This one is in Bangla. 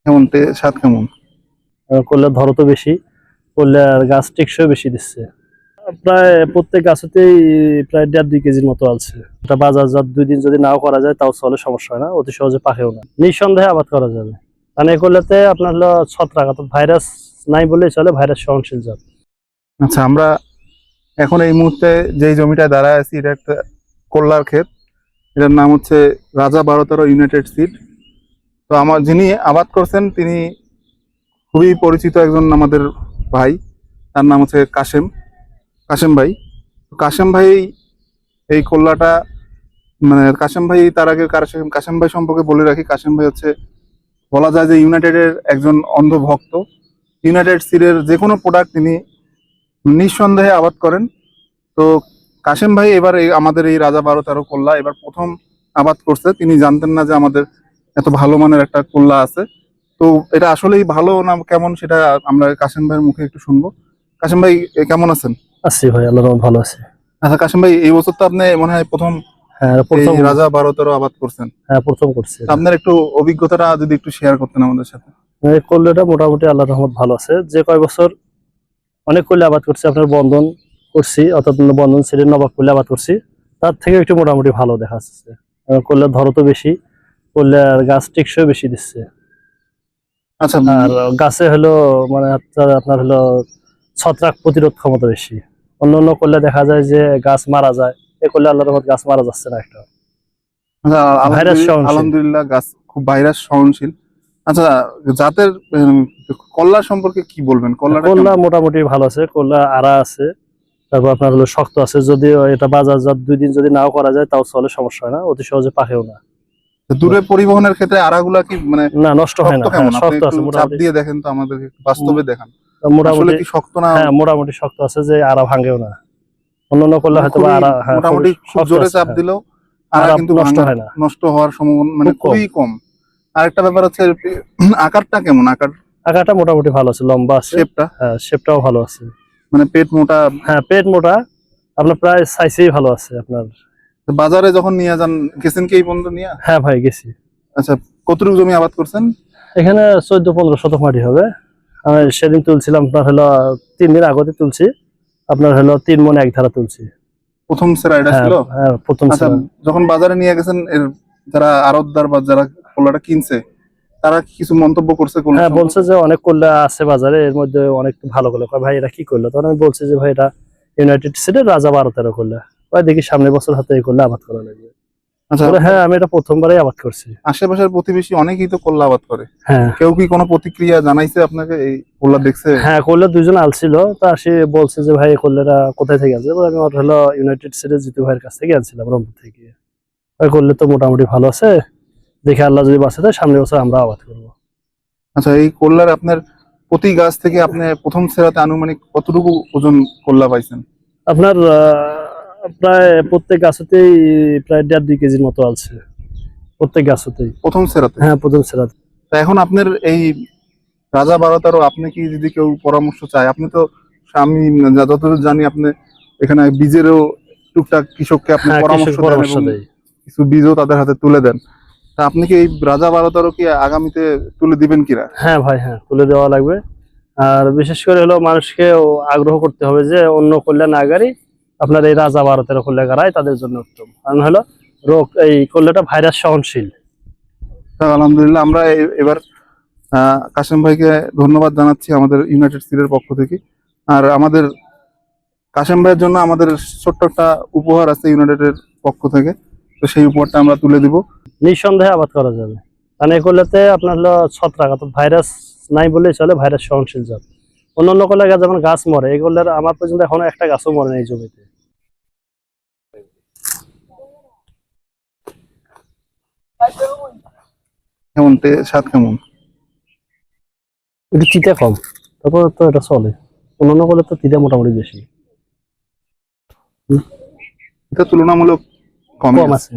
কেমন স্বাদ কেমন? করলে ধরো তো বেশি, করলে আর গাছ টেকসই বেশি দিচ্ছে। প্রায় প্রত্যেক গাছেতেই প্রায় 1.5-2 কেজির মতো আছে। এটা বাজারজাত 2 দিন যদি নাও করা যায় তাও চলে, সমস্যা হয় না, অতি সহজে পাকেও না, নিঃসন্দেহে আবাদ করা যাবে। কারণ এই করলেতে আপনার হলো ছত্রাক অর্থাৎ ভাইরাস নাই বললেই চলে, ভাইরাস সহনশীল জাত। আচ্ছা, আমরা এখন এই মুহূর্তে যেই জমিটায় দাঁড়ায় আছি এটা একটা করলার ক্ষেত। এটার নাম হচ্ছে রাজা 12-13 ইউনাইটেড সিড। তো আমার যিনি আবাদ করছেন তিনি খুবই পরিচিত একজন আমাদের ভাই। তার নাম হচ্ছে কাশেম ভাই। কাশেম ভাই এই করলাটা মানে কাশেম ভাই তার আগে কাশেম ভাই সম্পর্কে বলে রাখি। কাশেম ভাই হচ্ছে বলা যায় যে ইউনাইটেডের একজন অন্ধ ভক্ত। ইউনাইটেড সিডের যে কোনো প্রোডাক্ট তিনি নিঃসন্দেহে আবাদ করেন। তো কাশেম ভাই এবার আমাদের এই রাজা 12-13 করলা এবার প্রথম আবাদ করছে। তিনি জানতেন না যে আমাদের এত ভালো মানের একটা করলা আছে। তো এটা আসলেই ভালো না কেমন সেটা আমরা কাশেম ভাইয়ের মুখে একটু শুনবো। কাশেম ভাই কেমন আছেন? আছি ভাই, আল্লাহর রহমতে ভালো আছে। আচ্ছা কাশেম ভাই, এই বছর তো আপনি মনে হয় প্রথম হ্যাঁ এই প্রথম। রাজা 12-13 আবাদ করছেন। হ্যাঁ প্রথম করছি। তো আপনার একটু অভিজ্ঞতাটা যদি একটু শেয়ার করতেন আমাদের সাথে। এই করলেটা মোটামুটি আল্লাহর রহমত ভালো আছে। যে কয় বছর অনেক করলে আবাদ করছি, আপনার বন্ধন করছি অর্থাৎ বন্ধন ছেড়ে নবাব করলে আবাদ করছি, তার থেকে একটু মোটামুটি ভালো দেখা যাচ্ছে। করলে ধরো তো বেশি, করলে আর গাছ টেকসই বেশি দিচ্ছে। আচ্ছা, আর গাছে হলো মানে আপনার হলো ছত্রাক প্রতিরোধ ক্ষমতা বেশি। অন্য অন্য করলে দেখা যায় যে গাছ মারা যায়, এ করলে আল্লাহর রহমত গাছ মারা যাচ্ছে না একটা। ভাইরাস সহনশীল। আলহামদুলিল্লাহ গাছ খুব ভাইরাস সহনশীল। আচ্ছা, জাতের কল্লা সম্পর্কে কি বলবেন? করলা মোটামুটি ভালো আছে, করলা আড়া আছে, তারপর আপনার হলো শক্ত আছে। যদিও এটা বাজারজাত 2 দিন যদি নাও করা যায় তাও চলে, সমস্যা হয় না, অতি সহজে পাকেও না। দূরে পরিবহনের ক্ষেত্রে আড়াগুলা কি মানে না নষ্ট হয় না, কেমন? আপনি শক্ত আছে একটু চাপ মোটামুটি। দিয়ে দেখেন তো, আমাদের বাস্তবে দেখান মোটামুটি কি শক্ত না? হ্যাঁ মোটামুটি শক্ত আছে, যে আড়া ভাঙেও না। অন্যান্য করলে হয়তো বা আড়া মোটামুটি খুব জোরে চাপ দিলেও আড়া কিন্তু নষ্ট হয় না, নষ্ট হওয়ার সম্ভাবনা মানে খুবই কম। আরেকটা ব্যাপার হচ্ছে আকারটা কেমন? আকারটা মোটামুটি ভালো আছে, লম্বা আছে। শেপটা? হ্যাঁ শেপটাও ভালো আছে। মানে পেট মোটা? হ্যাঁ পেট মোটা, আপনার প্রায় সাইজেই ভালো আছে আপনার। বাজারে যখন নিয়ে যান, গেছেন কি এই পর্যন্ত নিয়ে? হ্যাঁ ভাই গেছি। আচ্ছা, কতটুকু জমি আবাদ করছেন? এখানে 14-15 শতক মাটি হবে। আমি সেদিন তুলছিলাম আপনার হলো 3 দিন আগতে তুলছি, আপনার হলো 3 মণ 1 ধারা তুলছি। প্রথম সেরা এটা ছিল? হ্যাঁ প্রথম আচ্ছা, সেরা। যখন বাজারে নিয়ে গেছেন এর যারা আড়তদার বা যারা কলাটা কিনছে তারা কিছু মন্তব্য করছে? হ্যাঁ বলছে যে অনেক করলা আছে বাজারে, এর মধ্যে অনেক ভালো করলো। ভাই এটা কি করলো? তখন আমি বলছি যে ভাই এটা ইউনাইটেড সিডের রাজা 12-13 করলা। ভাই দেখি সামনের বছর হাতে এই করলে আবাদ করা লাগবে। আচ্ছা, হ্যাঁ আমি এটা প্রথমবারই আবাদ করছি। আশেপাশের প্রতিবেশী অনেকেই তো করলা আবাদ করে। হ্যাঁ কেউ কি কোনো প্রতিক্রিয়া জানাইছে আপনাকে? এই করলা দেখছে? হ্যাঁ করলে 2 জন আলছিল, তা সে বলছে যে ভাই করলেটা কোথায় থেকে আনছে? আমি ওর হলো ইউনাইটেড সিডের জিতু ভাইয়ের কাছ থেকে আনছিলাম, রংপুর থেকে। ভাই করলে তো মোটামুটি ভালো আছে, দেখে আল্লাহ যদি বাঁচে দেয় সামনের বছর আমরা আবাদ করবো। আচ্ছা, এই করলার আপনার প্রতি গাছ থেকে আপনি প্রথম সেরাতে আনুমানিক কতটুকু ওজন করলা পাইছেন? আপনার প্রায় প্রত্যেক গাছেতেই প্রায় 1.5-2 কেজির মতো আছে, প্রত্যেক গাছেতেই। প্রথম সেরাতে? হ্যাঁ প্রথম সেরাতে। তা এখন আপনার এই রাজা 12-13 আপনি কি যদি কেউ পরামর্শ চায়, আপনি তো আমি যতদূর জানি আপনি এখানে বীজেরও টুকটাক কৃষককে আপনি পরামর্শ দেন, কিছু বীজও তাদের হাতে তুলে দেন। তা আপনি কি এই রাজা 12-13 কি আগামীতে তুলে দিবেন কিনা? হ্যাঁ ভাই হ্যাঁ তুলে দেওয়া লাগবে। আর বিশেষ করে হলো মানুষকে আগ্রহ করতে হবে যে অন্য করলে না গাড়ি আপনার এই রাজা 12-13 করলে গাড়াই তাদের জন্য উত্তম। কারণ হলো রোগ এই করলেটা ভাইরাস সহনশীল। আলহামদুলিল্লাহ, আমরা এবার কাশেম ভাইকে ধন্যবাদ জানাচ্ছি আমাদের ইউনাইটেড সিডের পক্ষ থেকে। আর আমাদের কাশেম ভাইয়ের জন্য আমাদের ছোট্ট একটা উপহার আছে ইউনাইটেডের পক্ষ থেকে, তো সেই উপহারটা আমরা তুলে দিব। নিঃসন্দেহে আবাদ করা যাবে, কারণ এই করলেতে আপনার হলো ছত্রাক অর্থাৎ ভাইরাস নাই বললেই চলে, ভাইরাস সহনশীল জাত। অন্য করলে যেমন গাছ মরে, এই করলে আমার পর্যন্ত এখনো একটা গাছও মরে না এই জমিতে। কেমন স্বাদ কেমন? একটু চিটা কম, তারপর তো এটা চলে। অন্যান্য করলে তো চিটা মোটামুটি বেশি। এটা তুলনামূলক কম আছে।